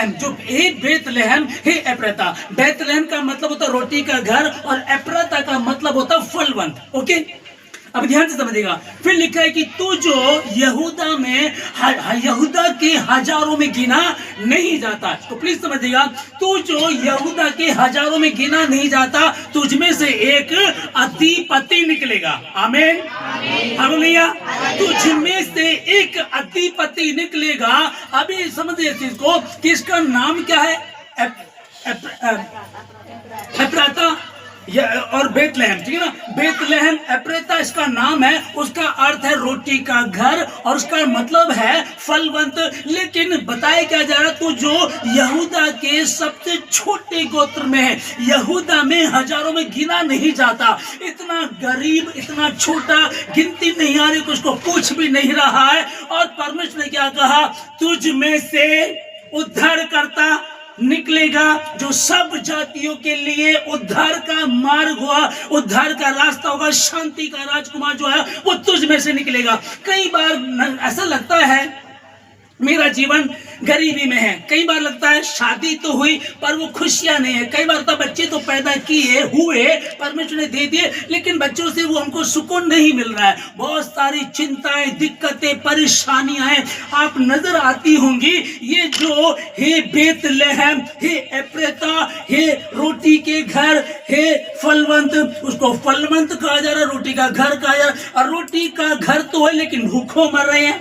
बेतलहम, जो हे बेतलहम हे एप्रेता। बेतलहम का मतलब होता रोटी का घर और एप्रेता का मतलब होता फलवंत। ओके, अब ध्यान से समझिएगा। फिर लिखा है कि तू जो यहूदा में यहूदा के हजारों में गिना नहीं जाता। तो प्लीज समझिएगा, तू जो यहूदा के हजारों में गिना नहीं जाता, तुझ में से एक अधिपति निकलेगा। आमीन, हालेलुया। तुझ में से एक अधिपति निकलेगा। अभी समझिए इस चीज को कि इसका नाम क्या है। एप्रेता और बेतलहम, ठीक है ना। बेतलहम एप्रेता इसका नाम है, उसका अर्थ है रोटी का घर और उसका मतलब है फलवंत। लेकिन बताया क्या जा रहा, तो जो यहूदा के सबसे छोटे गोत्र में है, यहूदा में हजारों में गिना नहीं जाता, इतना गरीब, इतना छोटा, गिनती नहीं आ रही, कुछ को पूछ भी नहीं रहा है। और परमेश्वर ने क्या कहा, तुझ में से उद्धार करता निकलेगा, जो सब जातियों के लिए उद्धार का मार्ग हुआ, उद्धार का रास्ता होगा, शांति का राजकुमार जो है वो तुझ में से निकलेगा। कई बार ऐसा लगता है मेरा जीवन गरीबी में है, कई बार लगता है शादी तो हुई पर वो खुशियां नहीं है, कई बार तो बच्चे तो पैदा किए हुए, परमेश्वर ने दे दिए, लेकिन बच्चों से वो हमको सुकून नहीं मिल रहा है। बहुत सारी चिंताएं, दिक्कतें, परेशानियां आप नजर आती होंगी। ये जो हे बेतलहम, हे एप्रेता, हे रोटी के घर, हे फलवंत, उसको फलवंत कहा जा रहा है, रोटी का घर कहा जा रहा है। और रोटी का घर तो है लेकिन भूखों मर रहे हैं,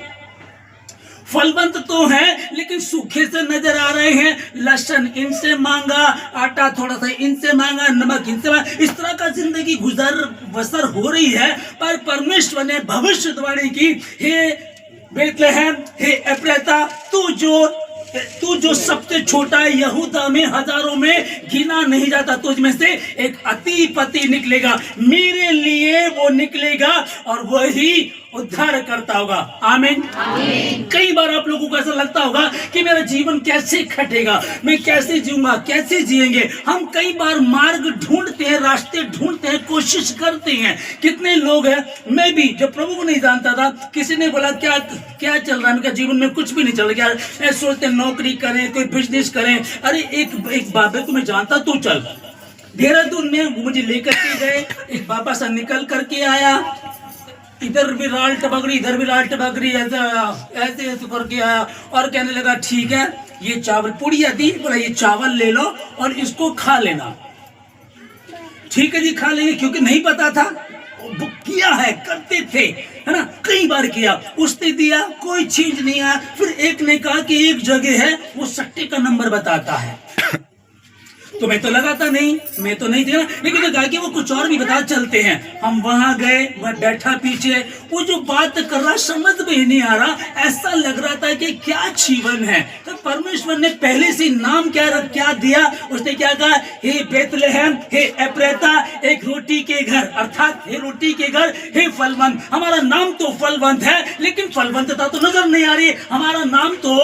फलवंत तो है लेकिन सूखे से नजर आ रहे हैं। लहसुन इनसे मांगा, आटा थोड़ा सा इनसे मांगा, नमक इनसे मांगा, इस तरह का जिंदगी गुजर बसर हो रही है। पर परमेश्वर ने भविष्यवाणी की, हे बेतलहम, हे एप्रेता, तू जो सबसे छोटा है, यहूदा में हजारों में गिना नहीं जाता, तुझ में से एक अधिपति निकलेगा, मेरे लिए वो निकलेगा और वही उद्धार करता होगा। आमीन। कई बार आप लोगों को ऐसा लगता होगा कि मेरा जीवन कैसे कटेगा, मैं कैसे जीऊंगा, कैसे जिएंगे। हम कई बार मार्ग ढूंढते हैं, रास्ते ढूंढते हैं, कोशिश करते हैं। कितने लोग हैं, मैं भी जब प्रभु को नहीं जानता था, किसी ने बोला क्या क्या चल रहा है, मेरे जीवन में कुछ भी नहीं चल रहा, क्या सोचते नौकरी करें, कोई बिजनेस करें। अरे एक बाबा को मैं जानता, तू चल। देहरादून में वो मुझे लेकर के गए, एक बाबा सा निकल करके आया, इधर भी लाल टबकरी, इधर भी लाल टबकरी, ऐसे करके आया और कहने लगा ठीक है, ये चावल पुड़िया दी, बोला ये चावल ले लो और इसको खा लेना। ठीक है जी, खा लेंगे, क्योंकि नहीं पता था, किया है, करते थे, है ना, कई बार किया। उसने दिया, कोई चीज नहीं आया। फिर एक ने कहा कि एक जगह है वो सट्टे का नंबर बताता है, तो मैं तो लगाता नहीं, मैं तो नहीं दिया, लेकिन कहा कि वो कुछ और भी बता, चलते हैं। हम वहां गए, वह बैठा पीछे, वो जो बात कर रहा समझ में ही नहीं आ रहा, ऐसा लग रहा था कि क्या जीवन है। तो परमेश्वर ने पहले से नाम क्या दिया, उसने क्या कहा, हे बेतलहम, हे एप्रेता, एक रोटी के घर, अर्थात हे रोटी के घर, हे फलवंत। हमारा नाम तो फलवंत है, लेकिन फलवंतता तो नजर नहीं आ रही। हमारा नाम तो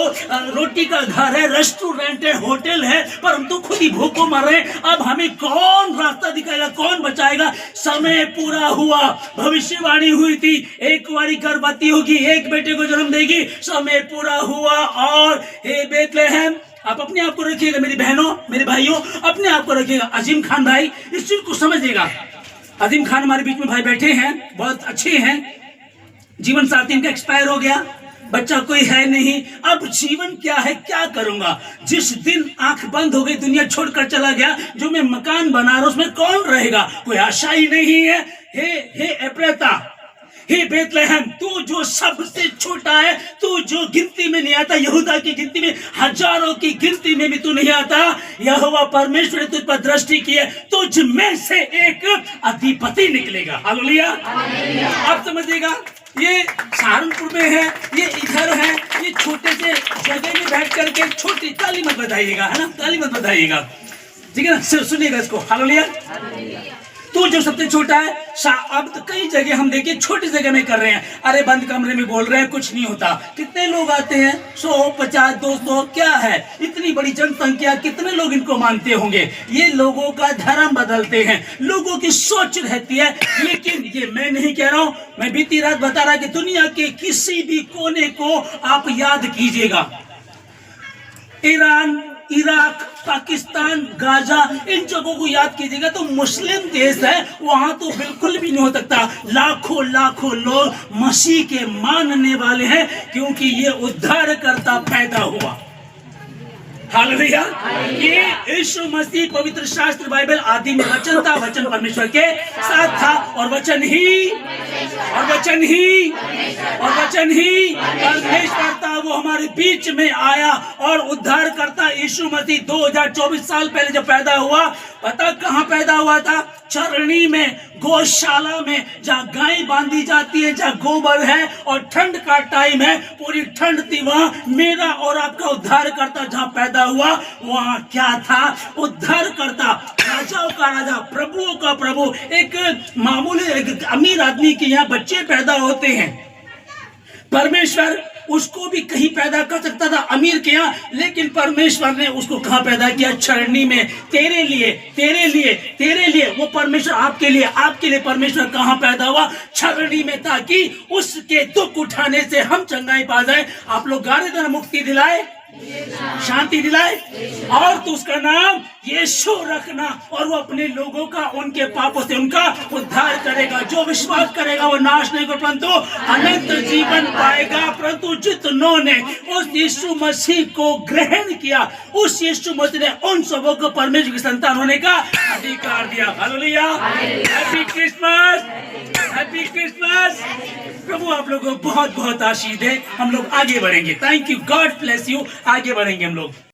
रोटी का घर है, रेस्टोरेंट है, होटल है, पर हम तो खुद ही भूखों मर रहे। अब हमें कौन रास्ता दिखाएगा, कौन बचाएगा। समय पूरा हुआ, भविष्यवाणी हुई थी, एक बारी गर्भवती होगी, एक बेटे को जन्म देगी, समय पूरा हुआ। और हे बेतलहम, आप अपने आप को रखिएगा, मेरी बहनों, मेरे भाइयों, अपने आप को रखिएगा। अजीम खान भाई इस चीज को समझिएगा। अजीम खान हमारे बीच में भाई बैठे हैं, बहुत अच्छे हैं, जीवन साथी इनका एक्सपायर हो गया, बच्चा कोई है नहीं, अब जीवन क्या है, क्या करूंगा। जिस दिन आंख बंद हो गई, दुनिया छोड़कर चला गया, जो मैं मकान बना रहा हूं उसमें कौन रहेगा, कोई आशा ही नहीं है। हे एप्रेता, हे बेतलहम, तू जो सबसे छोटा है, तू जो गिनती में नहीं आता, यहूदा की गिनती में, हजारों की गिनती में भी तू नहीं आता, यहोवा परमेश्वर ने तुझ पर दृष्टि की है, तुझ में से एक अधिपति निकलेगा। हालेलुया। अब समझिएगा, ये सहारनपुर में है, ये इधर है, ये छोटे से जगह में बैठ करके, छोटी, ताली मत बधाइएगा, है ना, ताली मत बधाइएगा, ठीक है ना, सिर्फ सुनिएगा इसको। हालेलुया। तू जो सबसे छोटा है, अब तो कई जगह हम देखिए छोटी जगह में कर रहे हैं, अरे बंद कमरे में बोल रहे हैं, कुछ नहीं होता। कितने लोग आते हैं, 100, 50, 200, क्या है, इतनी बड़ी जनसंख्या, कितने लोग इनको मानते होंगे। ये लोगों का धर्म बदलते हैं, लोगों की सोच रहती है। लेकिन ये मैं नहीं कह रहा हूं, मैं बीती रात बता रहा कि दुनिया के किसी भी कोने को आप याद कीजिएगा, ईरान, इराक, पाकिस्तान, गाजा, इन जगहों को याद कीजिएगा तो मुस्लिम देश है, वहां तो बिल्कुल भी नहीं हो सकता। लाखों लाखों लोग मसीह के मानने वाले हैं क्योंकि ये उद्धारकर्ता पैदा हुआ। हालेलुया। ये यीशु मसीह, पवित्र शास्त्र बाइबल आदि में वचन था, वचन परमेश्वर के साथ था और वचन ही परमेश्वर था। वो हमारे बीच में आया और उद्धार करता यीशु मसीह 2024 साल पहले जब पैदा हुआ, पता कहां पैदा हुआ था? चरणी में, गौशाला में, जहां गाय बांधी जाती है, जहां गोबर है और ठंड का टाइम है, पूरी ठंड थी, वहां मेरा और आपका उद्धार करता जहां पैदा हुआ, वहां क्या था? उद्धार करता, राजाओं का राजा, प्रभुओं का प्रभु। एक मामूली एक अमीर आदमी के यहाँ बच्चे पैदा होते हैं, परमेश्वर उसको भी कहीं पैदा कर सकता था अमीर के यहाँ, लेकिन परमेश्वर ने उसको कहाँ पैदा किया? चरनी में। तेरे लिए वो परमेश्वर आपके लिए परमेश्वर कहाँ पैदा हुआ? चरनी में, ताकि उसके दुख उठाने से हम चंगाई पा जाए। आप लोग गा रहे थे ना, मुक्ति दिलाए, शांति दिलाए, और तो उसका नाम यीशु रखना, और वो अपने लोगों का, उनके पापों से उनका उद्धार करेगा। जो विश्वास करेगा वो नाश नहीं होगा परंतु अनंत जीवन पाएगा। परंतु जितनों ने उस यीशु मसीह को ग्रहण किया, उस यीशु मसीह ने उन सबों को परमेश्वर की संतान होने का अधिकार दिया। Hallelujah. Happy Christmas, happy Christmas. प्रभु आप लोगों को बहुत बहुत आशीष दे। हम लोग आगे बढ़ेंगे। Thank you, God bless you. आगे बढ़ेंगे हम लोग।